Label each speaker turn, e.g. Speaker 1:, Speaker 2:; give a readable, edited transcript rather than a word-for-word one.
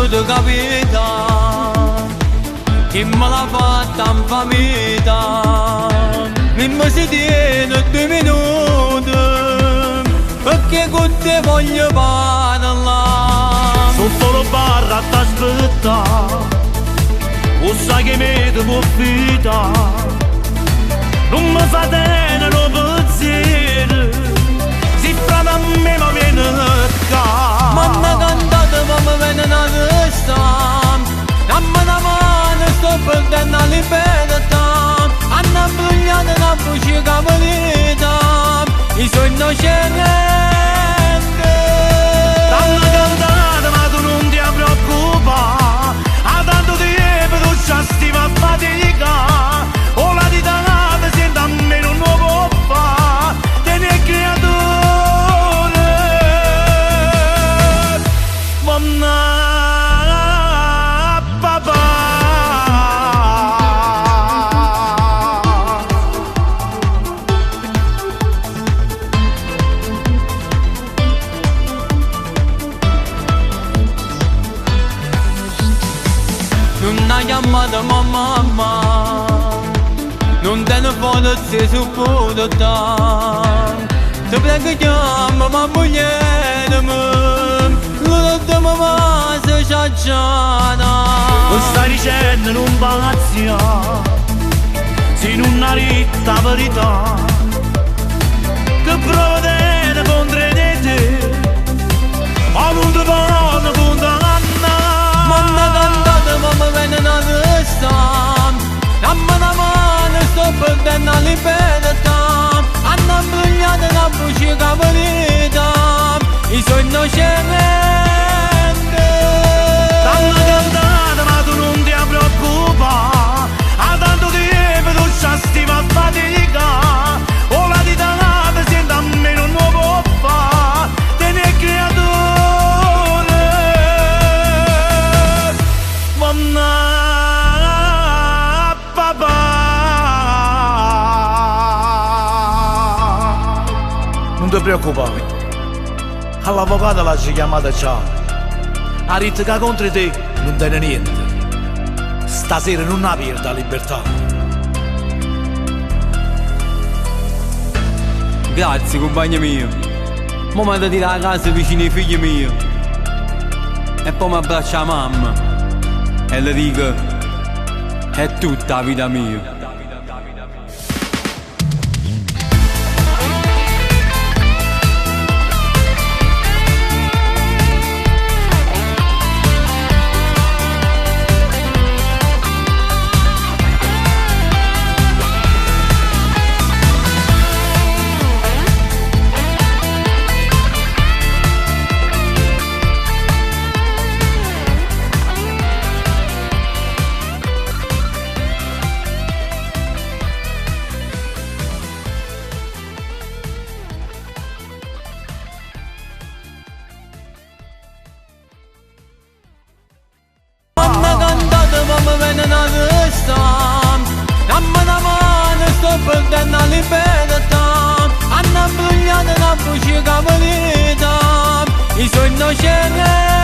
Speaker 1: potuto capire che me l'ha fatta in famiglia. Mi si tiene 2 minuti perché con te voglio parlare.
Speaker 2: Sotto la barra t'aspetta, o sai che mi devo fidare. Non mi fa bene lo pensiero, si fra da me ma viene qua.
Speaker 1: Mamma cantata ma mi viene una testa, dammi una mano sto perdendo la libertà. Hanno brugliato la voce capolita, io sono innocente.
Speaker 2: T'hanno cantata ma tu non ti preoccupare, a tanto tempo tu già stiva a fatica. O la ditata senta a me non lo può fare, te ne è creatore. Mamma, papà.
Speaker 1: Non hai chiamato mamma, non telefono se supporto tanto. Ti prego chiama ma moglie l'ultima ma se c'acciata.
Speaker 2: Lo stai dicendo non pazia, se non hai la verità, che prova te contro di te, ma non ti fanno condanna.
Speaker 1: Mamma cantata ma mi viene una testa, dammi una mano sto perdendo la libertà. Hanno brugliato la voce capolita, io sono innocente.
Speaker 2: T'hanno cantata ma tu non ti preoccupare, a tanto tempo tu già stiva a fatica. O la ditata senta a me non lo può fare, te ne è creatore. Mamma, papà. Non ti preoccupare, all'avvocato l'ha chiamata già. Ha detto che contro te non tiene niente. Stasera non ha perda la libertà.
Speaker 1: Grazie compagno mio, mo mi da tirare a casa vicino ai figli miei. E poi mi abbraccia la mamma e le dico, è tutta la vita mia. Una testa, dammi una mano sto perdendo la libertà. Hanno brugliato la voce capolita, io sono innocente.